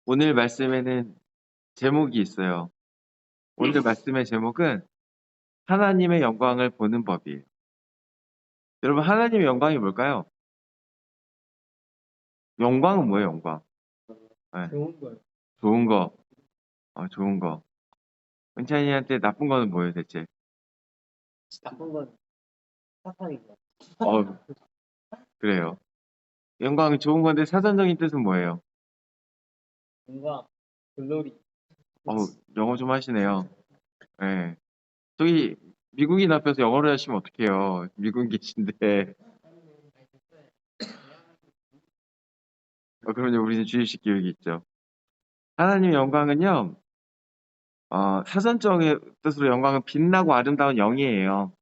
오늘 말씀에는 제목이 있어요. 오늘 말씀의 제목은 하나님의 영광을 보는 법이에요. 여러분, 하나님의 영광이 뭘까요? 영광은 뭐예요, 영광? 네, 좋은 거예요. 좋은 거. 좋은 거. 은찬이한테 나쁜 거는 뭐예요, 대체? 나쁜 건 사탕이죠. 어, 그래요. 영광이 좋은 건데 사전적인 뜻은 뭐예요? 뭔가 글로리. 영어 좀 하시네요. 네. 저기 미국인 앞에서 영어를 하시면 어떡해요. 미국 계신데. 그러면 우리는 주입식 교육이 있죠. 하나님의 영광은요, 사전적인 뜻으로 영광은 빛나고 아름다운 영이에요.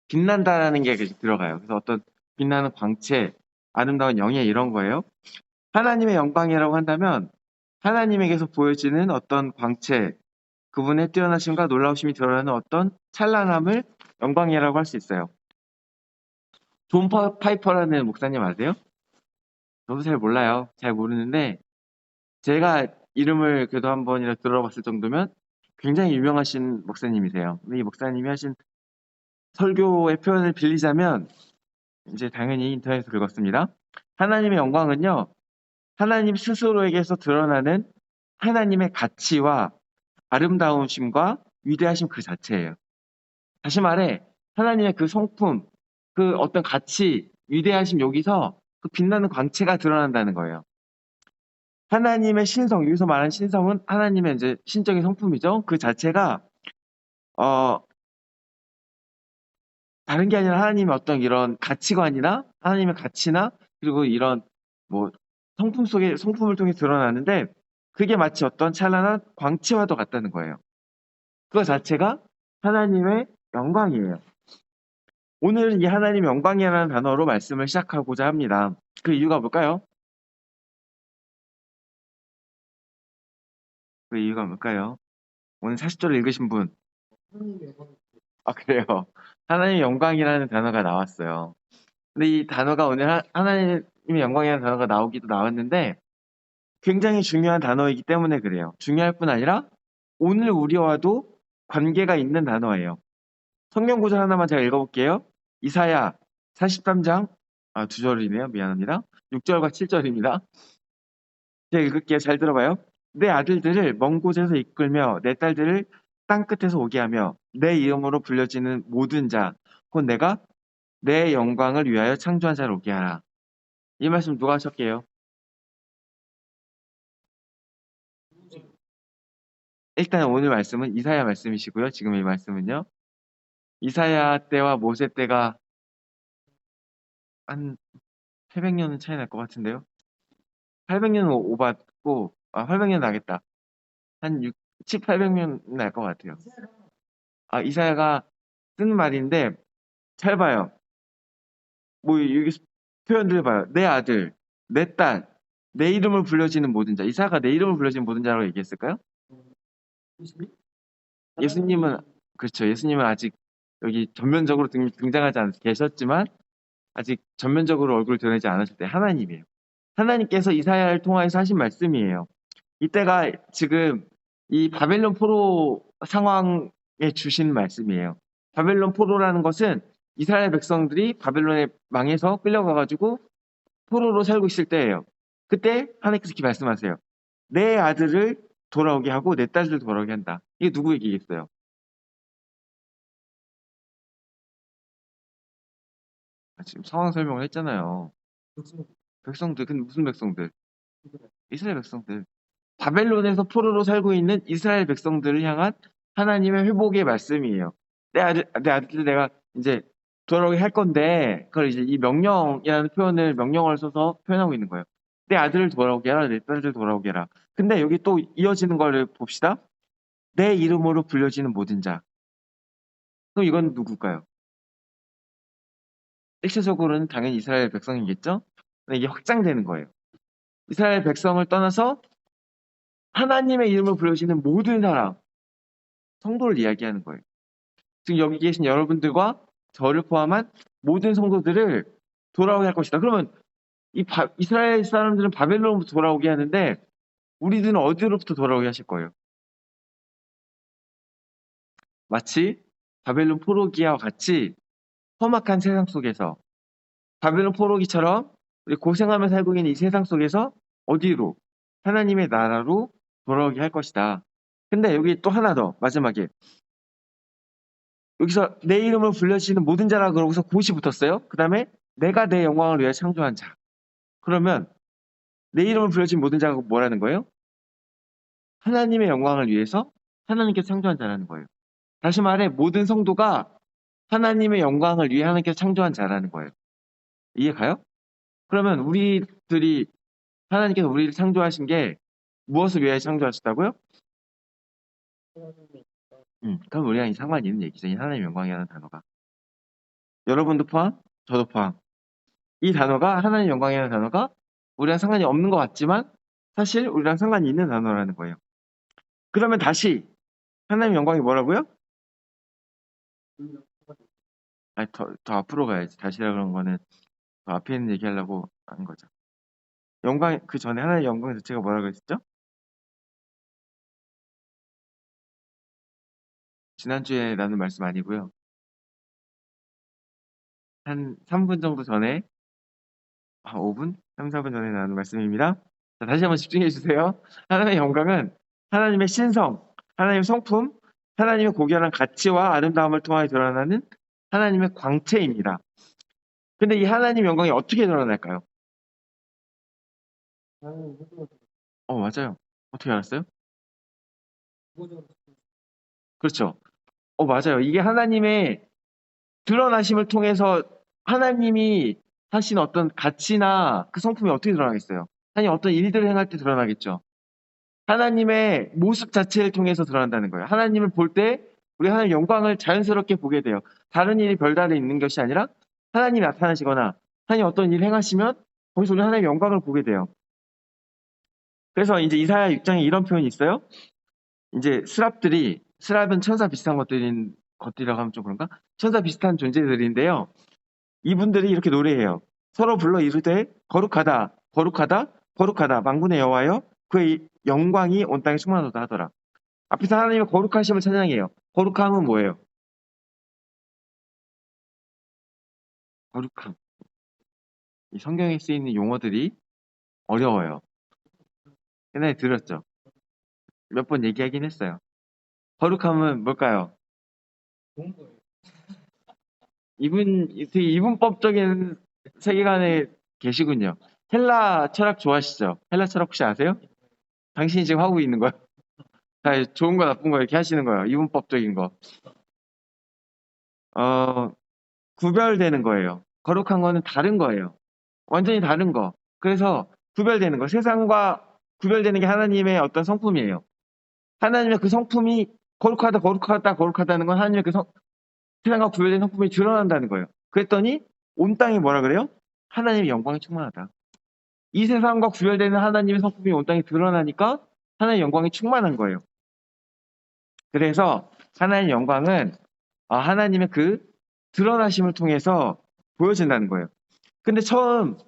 빛난다라는 게 들어가요. 그래서 어떤 빛나는 광채, 아름다운 영예 이런 거예요. 하나님의 영광이라고 한다면 하나님에게서 보여지는 어떤 광채, 그분의 뛰어나심과 놀라우심이 드러나는 어떤 찬란함을 영광이라고 할 수 있어요. 존 파이퍼라는 목사님 아세요? 저도 잘 몰라요. 잘 모르는데 제가 이름을 그래도 한 번이라 들어봤을 정도면 굉장히 유명하신 목사님이세요. 근데 이 목사님이 하신 설교의 표현을 빌리자면 이제 당연히 인터넷에서 긁었습니다. 하나님의 영광은요, 하나님 스스로에게서 드러나는 하나님의 가치와 아름다우심과 위대하심 그 자체예요. 다시 말해, 하나님의 그 성품, 그 어떤 가치, 위대하심 여기서 그 빛나는 광채가 드러난다는 거예요. 하나님의 신성, 여기서 말하는 신성은 하나님의 이제 신적인 성품이죠. 그 자체가, 어, 다른 게 아니라 하나님의 어떤 이런 가치관이나 하나님의 가치나 그리고 이런 뭐 성품을 통해 드러나는데 그게 마치 어떤 찬란한 광채와도 같다는 거예요. 그거 자체가 하나님의 영광이에요. 오늘은 이 하나님의 영광이라는 단어로 말씀을 시작하고자 합니다. 그 이유가 뭘까요? 그 이유가 뭘까요? 오늘 40절을 읽으신 분. 하나님의 영광. 그래요. 하나님의 영광이라는 단어가 나왔어요. 근데 이 단어가 오늘 하나님의 영광이라는 단어가 나오기도 나왔는데 굉장히 중요한 단어이기 때문에 그래요. 중요할 뿐 아니라 오늘 우리와도 관계가 있는 단어예요. 성경 구절 하나만 제가 읽어볼게요. 이사야 43장, 두 절이네요. 미안합니다. 6절과 7절입니다. 제가 읽을게요. 잘 들어봐요. 내 아들들을 먼 곳에서 이끌며 내 딸들을 땅 끝에서 오게 하며 내 이름으로 불려지는 모든 자, 곧 내가 내 영광을 위하여 창조한 자를 오게 하라. 이 말씀 누가 하셨게요? 일단 오늘 말씀은 이사야 말씀이시고요. 지금 이 말씀은요. 이사야 때와 모세 때가 한 800년은 차이 날 것 같은데요. 800년은 오봤고, 800년 나겠다. 한 800년 날 것 같아요. 이사야가 쓴 말인데, 잘 봐요. 뭐, 여기 표현들 봐요. 내 아들, 내 딸, 내 이름을 불려지는 모든 자. 이사야가 내 이름을 불려지는 모든 자라고 얘기했을까요? 예수님은, 그렇죠. 예수님은 아직 여기 전면적으로 등장하지 계셨지만, 아직 전면적으로 얼굴을 드러내지 않으실 때 하나님이에요. 하나님께서 이사야를 통하여서 하신 말씀이에요. 이때가 지금 이 바벨론 포로 상황에 주신 말씀이에요. 바벨론 포로라는 것은 이스라엘 백성들이 바벨론에 망해서 끌려가가지고 포로로 살고 있을 때예요. 그때 하나님께서 이렇게 말씀하세요. 내 아들을 돌아오게 하고 내 딸을 돌아오게 한다. 이게 누구 얘기겠어요? 지금 상황 설명을 했잖아요. 백성들, 근데 무슨 백성들? 이스라엘 백성들. 바벨론에서 포로로 살고 있는 이스라엘 백성들을 향한 하나님의 회복의 말씀이에요. 내 아들들 내가 이제 돌아오게 할 건데, 그걸 이제 이 명령이라는 명령어를 써서 표현하고 있는 거예요. 내 아들을 돌아오게 해라, 내 딸을 돌아오게 해라. 근데 여기 또 이어지는 걸 봅시다. 내 이름으로 불려지는 모든 자. 그럼 이건 누굴까요? 일차적으로는 당연히 이스라엘 백성이겠죠? 근데 이게 확장되는 거예요. 이스라엘 백성을 떠나서 하나님의 이름을 불려지는 모든 사람, 성도를 이야기하는 거예요. 지금 여기 계신 여러분들과 저를 포함한 모든 성도들을 돌아오게 할 것이다. 그러면 이스라엘 사람들은 바벨론으로 돌아오게 하는데 우리들은 어디로부터 돌아오게 하실 거예요? 마치 바벨론 포로기와 같이 험악한 세상 속에서 바벨론 포로기처럼 우리 고생하며 살고 있는 이 세상 속에서 어디로? 하나님의 나라로 돌아오게 할 것이다. 근데 여기 또 하나 더 마지막에 여기서 내 이름을 불려주시는 모든 자라 그러고서 곧이 붙었어요. 그 다음에 내가 내 영광을 위해 창조한 자. 그러면 내 이름을 불려주신 모든 자가 뭐라는 거예요? 하나님의 영광을 위해서 하나님께서 창조한 자라는 거예요. 다시 말해 모든 성도가 하나님의 영광을 위해 하나님께서 창조한 자라는 거예요. 이해 가요? 그러면 우리들이 하나님께서 우리를 창조하신 게 무엇을 위해 창조하셨다고요? 하나님의 그럼 우리랑 상관이 있는 얘기죠. 이 하나님의 영광이라는 단어가. 여러분도 포함, 저도 포함. 이 단어가 하나님의 영광이라는 단어가 우리랑 상관이 없는 것 같지만 사실 우리랑 상관이 있는 단어라는 거예요. 그러면 다시 하나님의 영광이 뭐라고요? 아니, 더 앞으로 가야지. 다시라 그런 거는 더 앞에 있는 얘기하려고 하는 거죠. 영광, 그 전에 하나님의 영광 자체가 뭐라고 했었죠? 지난주에 나눈 말씀 아니고요. 한 3분 정도 전에, 5분? 3, 4분 전에 나눈 말씀입니다. 자, 다시 한번 집중해 주세요. 하나님의 영광은 하나님의 신성, 하나님의 성품, 하나님의 고귀한 가치와 아름다움을 통하여 드러나는 하나님의 광채입니다. 근데 이 하나님의 영광이 어떻게 드러날까요? 하나님 해주는 맞아요. 어떻게 알았어요? 구조적으로 그렇죠. 맞아요. 이게 하나님의 드러나심을 통해서 하나님이 하신 어떤 가치나 그 성품이 어떻게 드러나겠어요? 하나님 어떤 일들을 행할 때 드러나겠죠. 하나님의 모습 자체를 통해서 드러난다는 거예요. 하나님을 볼 때 우리 하나님 영광을 자연스럽게 보게 돼요. 다른 일이 별다른 있는 것이 아니라 하나님이 나타나시거나 하나님 어떤 일을 행하시면 거기서 우리 하나님의 영광을 보게 돼요. 그래서 이제 이사야 6장에 이런 표현이 있어요. 이제 스랍은 천사 비슷한 것들이라고 하면 좀 그런가? 천사 비슷한 존재들인데요. 이분들이 이렇게 노래해요. 서로 불러 이르되 거룩하다, 거룩하다, 거룩하다. 만군의 여호와여 그의 영광이 온 땅에 충만하다 하더라. 앞에서 하나님의 거룩하심을 찬양해요. 거룩함은 뭐예요? 거룩함. 이 성경에 쓰이는 용어들이 어려워요. 옛날에 들었죠? 몇 번 얘기하긴 했어요. 거룩함은 뭘까요? 좋은 거예요. 되게 이분법적인 세계관에 계시군요. 헬라 철학 좋아하시죠? 헬라 철학 혹시 아세요? 당신이 지금 하고 있는 거요? 다 좋은 거 나쁜 거 이렇게 하시는 거예요. 이분법적인 거. 구별되는 거예요. 거룩한 거는 다른 거예요. 완전히 다른 거. 그래서 구별되는 거. 세상과 구별되는 게 하나님의 어떤 성품이에요. 하나님의 그 성품이 거룩하다, 거룩하다, 거룩하다는 건 하나님의 세상과 구별된 성품이 드러난다는 거예요. 그랬더니 온 땅이 뭐라 그래요? 하나님의 영광이 충만하다. 이 세상과 구별되는 하나님의 성품이 온 땅에 드러나니까 하나님의 영광이 충만한 거예요. 그래서 하나님의 영광은 하나님의 그 드러나심을 통해서 보여진다는 거예요. 근데 처음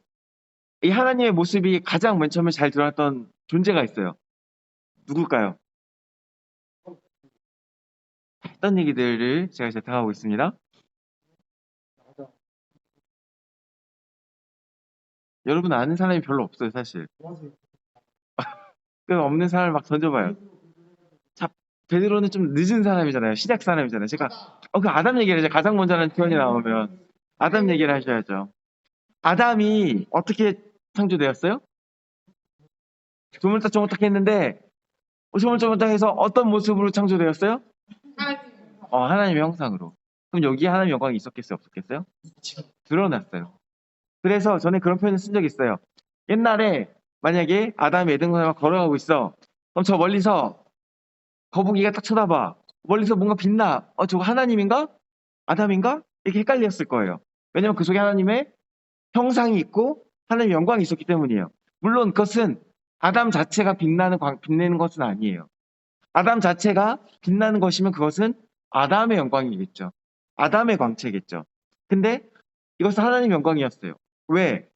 이 하나님의 모습이 가장 맨 처음에 잘 드러났던 존재가 있어요. 누굴까요? 했던 얘기들을 제가 재탕하고 있습니다. 맞아. 여러분 아는 사람이 별로 없어요, 사실. 맞아요. 그 없는 사람을 막 던져봐요. 자, 베드로는 좀 늦은 사람이잖아요. 시작 사람이잖아요. 제가 그 아담 얘기를 해야죠. 가장 먼저라는 표현이 나오면 아담 얘기를 하셔야죠. 아담이 어떻게 창조되었어요? 조물딱조물딱 했는데 조물조물딱해서 어떤 모습으로 창조되었어요? 하나님의 형상으로. 그럼 여기에 하나님의 영광이 있었겠어요? 없었겠어요? 드러났어요. 그래서 전에 그런 표현을 쓴 적이 있어요. 옛날에 만약에 아담이 에덴동산을 걸어가고 있어. 그럼 저 멀리서 거북이가 딱 쳐다봐. 멀리서 뭔가 빛나. 저거 하나님인가? 아담인가? 이렇게 헷갈렸을 거예요. 왜냐면 그 속에 하나님의 형상이 있고 하나님의 영광이 있었기 때문이에요. 물론 그것은 아담 자체가 빛내는 것은 아니에요. 아담 자체가 빛나는 것이면 그것은 아담의 영광이겠죠. 아담의 광채겠죠. 근데 이것은 하나님의 영광이었어요. 왜?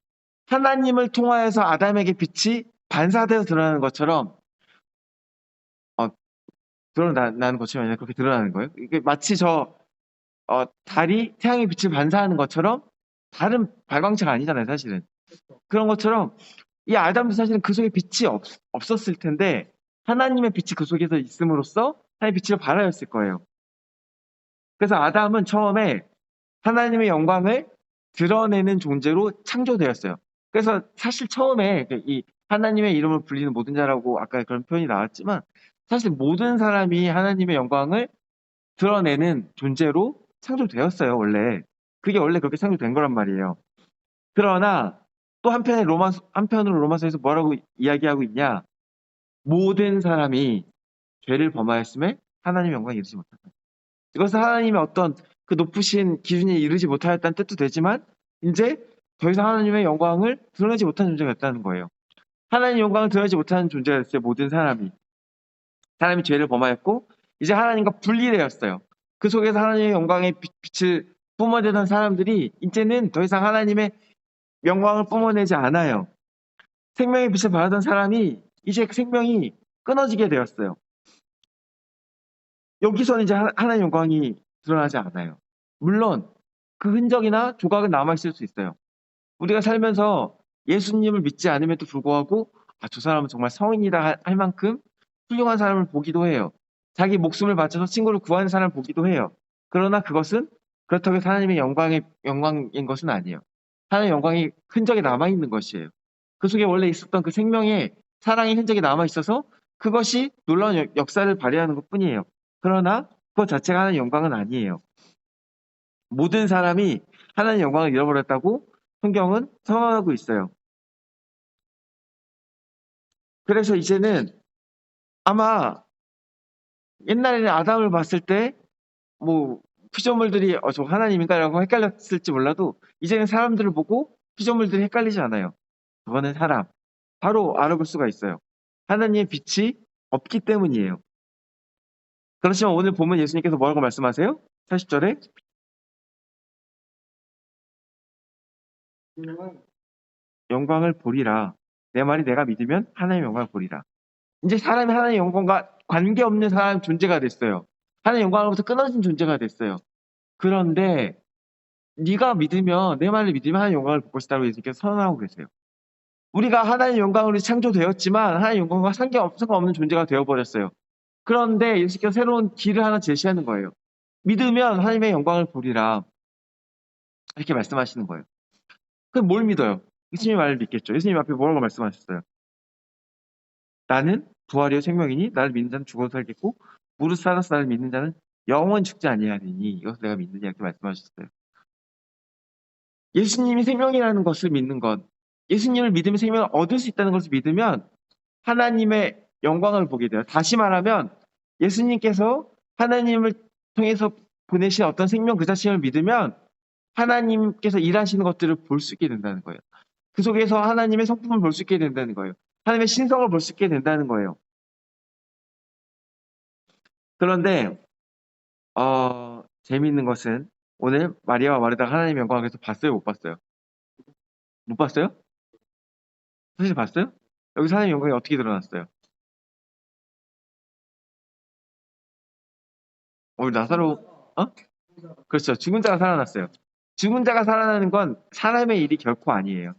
하나님을 통하여서 아담에게 빛이 반사되어 드러나는 것처럼 드러나는 것처럼 아니라 그렇게 드러나는 거예요. 이게 마치 달이 태양의 빛을 반사하는 것처럼 다른 발광체가 아니잖아요, 사실은. 그렇죠. 그런 것처럼 이 아담도 사실은 그 속에 빛이 없었을 텐데 하나님의 빛이 그 속에서 있음으로써 하나님의 빛을 발하였을 거예요. 그래서 아담은 처음에 하나님의 영광을 드러내는 존재로 창조되었어요. 그래서 사실 처음에 이 하나님의 이름을 불리는 모든 자라고 아까 그런 표현이 나왔지만 사실 모든 사람이 하나님의 영광을 드러내는 존재로 창조되었어요, 원래. 그게 원래 그렇게 창조된 거란 말이에요. 그러나 또 한편으로 로마서에서 뭐라고 이야기하고 있냐? 모든 사람이 죄를 범하였음에 하나님의 영광에 이르지 못한다. 이것은 하나님의 어떤 그 높으신 기준에 이르지 못하였다는 뜻도 되지만 이제 더 이상 하나님의 영광을 드러내지 못한 존재가 됐다는 거예요. 하나님의 영광을 드러내지 못하는 존재가 됐어요. 모든 사람이 죄를 범하였고 이제 하나님과 분리되었어요. 그 속에서 하나님의 영광의 빛을 뿜어내던 사람들이 이제는 더 이상 하나님의 영광을 뿜어내지 않아요. 생명의 빛을 발하던 사람이 이제 그 생명이 끊어지게 되었어요. 여기서는 이제 하나님의 영광이 드러나지 않아요. 물론 그 흔적이나 조각은 남아있을 수 있어요. 우리가 살면서 예수님을 믿지 않음에도 불구하고 저 사람은 정말 성인이다 할 만큼 훌륭한 사람을 보기도 해요. 자기 목숨을 바쳐서 친구를 구하는 사람을 보기도 해요. 그러나 그것은 그렇다고 해서 하나님의 영광인 것은 아니에요. 하나님의 영광이 흔적이 남아있는 것이에요. 그 속에 원래 있었던 그 생명의 사랑의 흔적이 남아있어서 그것이 놀라운 역사를 발휘하는 것 뿐이에요. 그러나 그것 자체가 하나님의 영광은 아니에요. 모든 사람이 하나님의 영광을 잃어버렸다고 성경은 선언하고 있어요. 그래서 이제는 아마 옛날에는 아담을 봤을 때 뭐 피조물들이 저 하나님인가라고 헷갈렸을지 몰라도 이제는 사람들을 보고 피조물들이 헷갈리지 않아요. 그거는 사람. 바로 알아볼 수가 있어요. 하나님의 빛이 없기 때문이에요. 그렇지만 오늘 보면 예수님께서 뭐라고 말씀하세요? 40절에 그러면 영광을 보리라. 내 말이 내가 믿으면 하나님의 영광을 보리라. 이제 사람이 하나님의 영광과 관계없는 사람 존재가 됐어요. 하나님의 영광으로부터 끊어진 존재가 됐어요. 그런데 네가 믿으면 내 말을 믿으면 하나님의 영광을 볼 것이다라고 예수님께서 선언하고 계세요. 우리가 하나님의 영광으로 창조되었지만 하나님의 영광과 상관없는 존재가 되어버렸어요. 그런데 예수님께서 새로운 길을 하나 제시하는 거예요. 믿으면 하나님의 영광을 보리라. 이렇게 말씀하시는 거예요. 그럼 뭘 믿어요? 예수님 말을 믿겠죠. 예수님 앞에 뭐라고 말씀하셨어요? 나는 부활이요 생명이니 나를 믿는 자는 죽어도 살겠고 무릇 살아서 나를 믿는 자는 영원 죽지 아니하리니 이것을 내가 믿느냐 이렇게 말씀하셨어요. 예수님이 생명이라는 것을 믿는 것, 예수님을 믿으면 생명을 얻을 수 있다는 것을 믿으면 하나님의 영광을 보게 돼요. 다시 말하면 예수님께서 하나님을 통해서 보내신 어떤 생명 그 자신을 믿으면 하나님께서 일하시는 것들을 볼 수 있게 된다는 거예요. 그 속에서 하나님의 성품을 볼 수 있게 된다는 거예요. 하나님의 신성을 볼 수 있게 된다는 거예요. 그런데 재미있는 것은 오늘 마리아와 마르다가 하나님의 영광을 계속 봤어요, 못 봤어요? 못 봤어요? 사실 봤어요? 여기서 하나님의 영광이 어떻게 드러났어요? 오늘 나사로, 어? 그렇죠. 죽은 자가 살아났어요. 죽은 자가 살아나는 건 사람의 일이 결코 아니에요.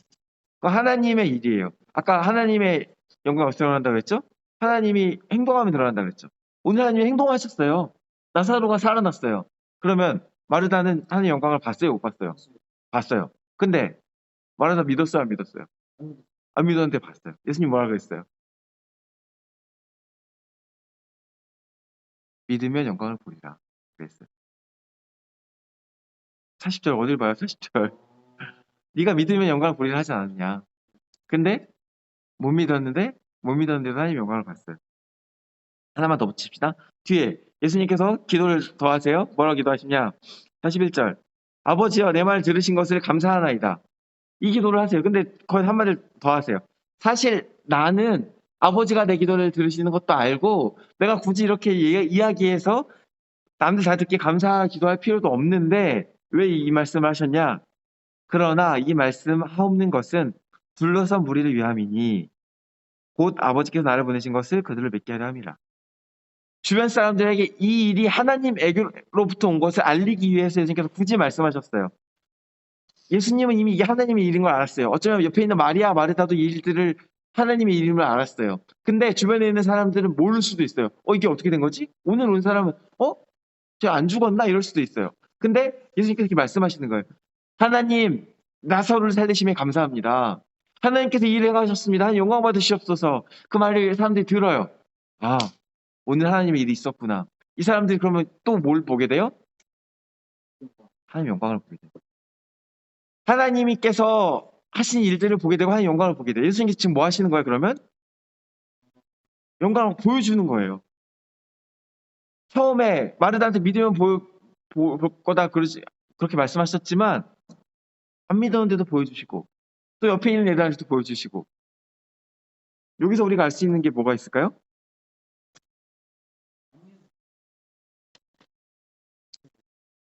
그건 하나님의 일이에요. 아까 하나님의 영광이 어디서 드러난다고 했죠? 하나님이 행동하면 드러난다고 했죠. 오늘 하나님이 행동하셨어요. 나사로가 살아났어요. 그러면 마르다는 하나님의 영광을 봤어요, 못 봤어요? 봤어요. 근데 마르다 믿었어요, 안 믿었어요? 안 믿었는데 봤어요. 예수님 뭐라 그랬어요? 믿으면 영광을 보리라. 그랬어요. 40절 어딜 봐요, 40절. 네가 믿으면 영광을 보리라 하지 않았냐. 근데 못 믿었는데도 하나님의 영광을 봤어요. 하나만 더 붙입시다. 뒤에 예수님께서 기도를 더 하세요. 뭐라고 기도하시냐? 41절. 아버지여 내 말 들으신 것을 감사하나이다. 이 기도를 하세요. 근데 거의 한마디를 더 하세요. 사실 나는 아버지가 내 기도를 들으시는 것도 알고 내가 굳이 이렇게 이야기해서 남들 다 듣기 감사 기도할 필요도 없는데 왜 이 말씀을 하셨냐? 그러나 이 말씀 하옵는 것은 둘러선 무리를 위함이니 곧 아버지께서 나를 보내신 것을 그들을 믿게 하려 함이라. 주변 사람들에게 이 일이 하나님에게로부터 온 것을 알리기 위해서 예수님께서 굳이 말씀하셨어요. 예수님은 이미 이게 하나님의 일인 걸 알았어요. 어쩌면 옆에 있는 마리아, 마르다도 이 일들을 하나님의 일임을 알았어요. 근데 주변에 있는 사람들은 모를 수도 있어요. 이게 어떻게 된 거지? 오늘 온 사람은 쟤 안 죽었나? 이럴 수도 있어요. 근데 예수님께서 이렇게 말씀하시는 거예요. 하나님, 나사로를 살리심에 감사합니다. 하나님께서 이 일을 행하셨습니다. 하나님 영광 받으시옵소서. 그 말을 사람들이 들어요. 아, 오늘 하나님의 일이 있었구나. 이 사람들이 그러면 또 뭘 보게 돼요? 하나님 영광을 보게 돼요. 하나님께서 하신 일들을 보게 되고 하나님 영광을 보게 돼요. 예수님께서 지금 뭐 하시는 거예요, 그러면? 영광을 보여주는 거예요. 처음에 마르다한테 믿으면 볼 거다 그렇게 말씀하셨지만 안 믿었는데도 보여주시고 또 옆에 있는 애들한테도 보여주시고 여기서 우리가 알 수 있는 게 뭐가 있을까요?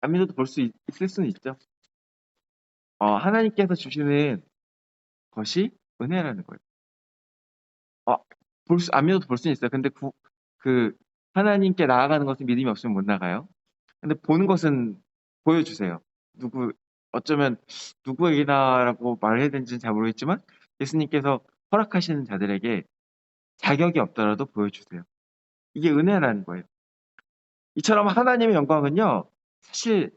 안 믿어도 볼 수 있을 수는 있죠. 하나님께서 주시는 것이 은혜라는 거예요. 안 믿어도 볼 수는 있어요. 근데 그 하나님께 나아가는 것은 믿음이 없으면 못 나가요. 근데 보는 것은 보여주세요. 어쩌면 누구에게나라고 말해야 되는지는 잘 모르겠지만 예수님께서 허락하시는 자들에게 자격이 없더라도 보여주세요. 이게 은혜라는 거예요. 이처럼 하나님의 영광은요, 사실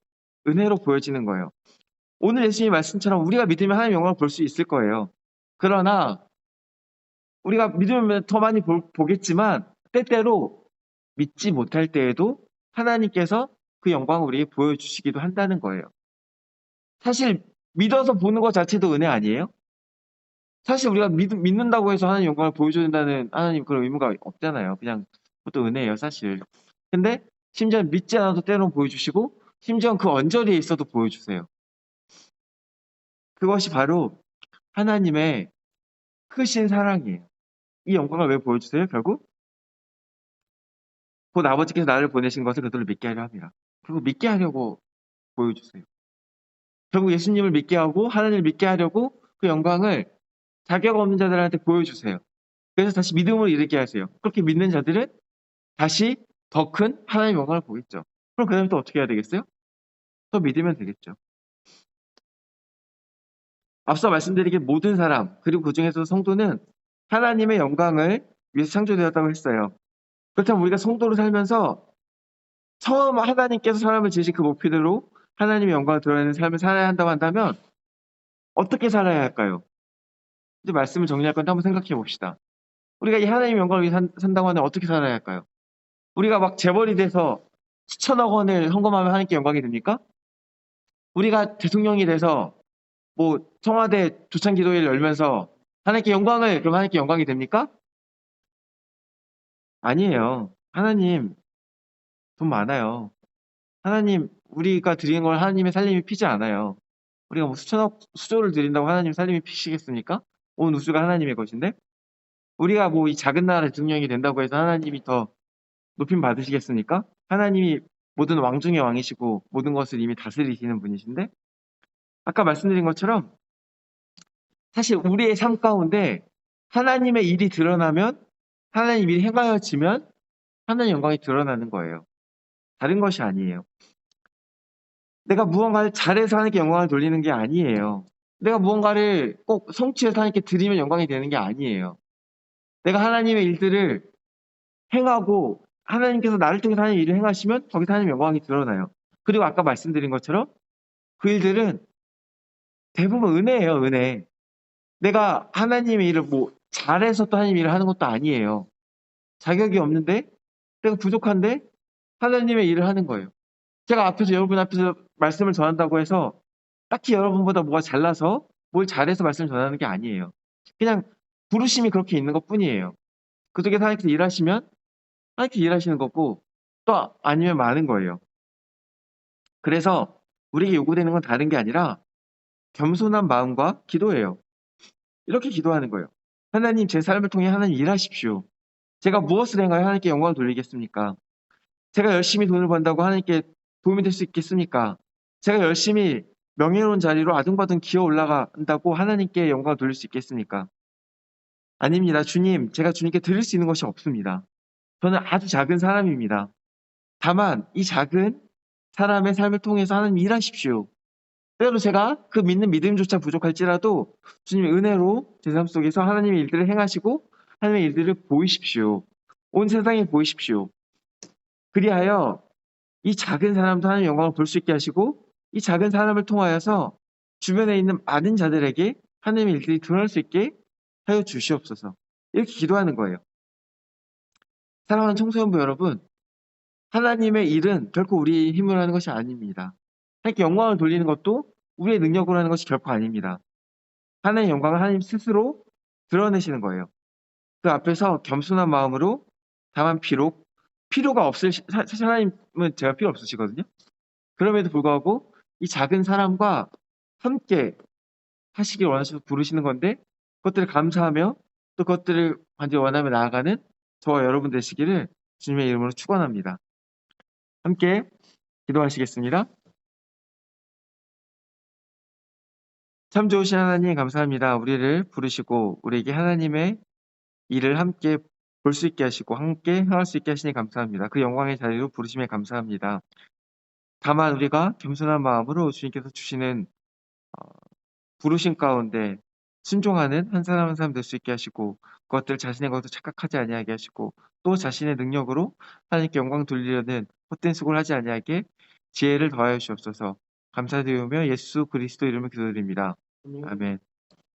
은혜로 보여지는 거예요. 오늘 예수님의 말씀처럼 우리가 믿으면 하나님의 영광을 볼 수 있을 거예요. 그러나 우리가 믿으면 더 많이 보겠지만 때때로 믿지 못할 때에도 하나님께서 그 영광을 우리에게 보여주시기도 한다는 거예요. 사실 믿어서 보는 것 자체도 은혜 아니에요? 사실 우리가 믿는다고 해서 하나님 영광을 보여준다는 하나님 그런 의무가 없잖아요. 그냥 그것도 은혜예요, 사실. 근데 심지어 믿지 않아도 때로는 보여주시고 심지어 그 언저리에 있어도 보여주세요. 그것이 바로 하나님의 크신 사랑이에요. 이 영광을 왜 보여주세요? 결국 곧 아버지께서 나를 보내신 것을 그들을 믿게 하려 합니다. 결국 믿게 하려고 보여주세요. 결국 예수님을 믿게 하고 하나님을 믿게 하려고 그 영광을 자격 없는 자들한테 보여주세요. 그래서 다시 믿음으로 이르게 하세요. 그렇게 믿는 자들은 다시 더 큰 하나님의 영광을 보겠죠. 그럼 그 다음에 또 어떻게 해야 되겠어요? 또 믿으면 되겠죠. 앞서 말씀드린 모든 사람, 그리고 그 중에서 성도는 하나님의 영광을 위해서 창조되었다고 했어요. 그렇다면 우리가 성도로 살면서 처음 하나님께서 사람을 지으신 그 목표대로 하나님의 영광을 드러내는 삶을 살아야 한다고 한다면 어떻게 살아야 할까요? 이제 말씀을 정리할 건데 한번 생각해 봅시다. 우리가 이 하나님의 영광을 위해 산다고 하면 어떻게 살아야 할까요? 우리가 막 재벌이 돼서 수천억 원을 헌금하면 하나님께 영광이 됩니까? 우리가 대통령이 돼서 뭐 청와대 조창기도회를 열면서 하나님께 영광을 그럼 하나님께 영광이 됩니까? 아니에요. 하나님 돈 많아요. 하나님 우리가 드리는 걸 하나님의 살림이 피지 않아요. 우리가 뭐 수천억 수조를 드린다고 하나님 살림이 피시겠습니까? 온 우주가 하나님의 것인데 우리가 뭐 이 작은 나라 대통령이 된다고 해서 하나님이 더 높임 받으시겠습니까? 하나님이 모든 왕 중의 왕이시고 모든 것을 이미 다스리시는 분이신데 아까 말씀드린 것처럼 사실 우리의 삶 가운데 하나님의 일이 드러나면 하나님 일이 행하여지면 하나님의 영광이 드러나는 거예요. 다른 것이 아니에요. 내가 무언가를 잘해서 하나님께 영광을 돌리는 게 아니에요. 내가 무언가를 꼭 성취해서 하나님께 드리면 영광이 되는 게 아니에요. 내가 하나님의 일들을 행하고 하나님께서 나를 통해서 하나님의 일을 행하시면 거기서 하나님의 영광이 드러나요. 그리고 아까 말씀드린 것처럼 그 일들은 대부분 은혜예요, 은혜. 내가 하나님의 일을 뭐 잘해서 또 하나님의 일을 하는 것도 아니에요. 자격이 없는데 내가 부족한데 하나님의 일을 하는 거예요. 제가 여러분 앞에서 말씀을 전한다고 해서 딱히 여러분보다 뭐가 잘나서 뭘 잘해서 말씀을 전하는 게 아니에요. 그냥 부르심이 그렇게 있는 것 뿐이에요. 그쪽에서 하나님께서 일하시면 하나님께서 일하시는 거고 또 아니면 많은 거예요. 그래서 우리에게 요구되는 건 다른 게 아니라 겸손한 마음과 기도예요. 이렇게 기도하는 거예요. 하나님 제 삶을 통해 하나님 일하십시오. 제가 무엇을 행하여 하나님께 영광을 돌리겠습니까? 제가 열심히 돈을 번다고 하나님께 도움이 될 수 있겠습니까? 제가 열심히 명예로운 자리로 아둥바둥 기어 올라간다고 하나님께 영광을 돌릴 수 있겠습니까? 아닙니다. 주님, 제가 주님께 드릴 수 있는 것이 없습니다. 저는 아주 작은 사람입니다. 다만 이 작은 사람의 삶을 통해서 하나님 일하십시오. 때로 제가 그 믿는 믿음조차 부족할지라도 주님의 은혜로 제 삶 속에서 하나님의 일들을 행하시고 하나님의 일들을 보이십시오. 온 세상에 보이십시오. 그리하여 이 작은 사람도 하나님의 영광을 볼 수 있게 하시고 이 작은 사람을 통하여서 주변에 있는 많은 자들에게 하나님의 일들이 드러날 수 있게 하여 주시옵소서. 이렇게 기도하는 거예요. 사랑하는 청소년부 여러분, 하나님의 일은 결코 우리 힘으로 하는 것이 아닙니다. 하나님께 영광을 돌리는 것도 우리의 능력으로 하는 것이 결코 아닙니다. 하나님의 영광을 하나님 스스로 드러내시는 거예요. 그 앞에서 겸손한 마음으로 다만 필요가 없을 사실 하나님은 제가 필요 없으시거든요. 그럼에도 불구하고 이 작은 사람과 함께 하시길 원하셔서 부르시는 건데 그것들을 감사하며 또 그것들을 완전히 원하며 나아가는 저와 여러분 되시기를 주님의 이름으로 축원합니다. 함께 기도하시겠습니다. 참 좋으신 하나님 감사합니다. 우리를 부르시고 우리에게 하나님의 일을 함께 볼 수 있게 하시고 함께 행할 수 있게 하시니 감사합니다. 그 영광의 자리로 부르심에 감사합니다. 다만 우리가 겸손한 마음으로 주님께서 주시는 부르심 가운데 순종하는 한 사람 한 사람 될 수 있게 하시고 그것들 자신의 것도 착각하지 아니하게 하시고 또 자신의 능력으로 하나님께 영광 돌리려는 헛된 수고를 하지 아니하게 지혜를 더하여 주옵소서. 감사드리며 예수 그리스도 이름을 기도드립니다. 아멘.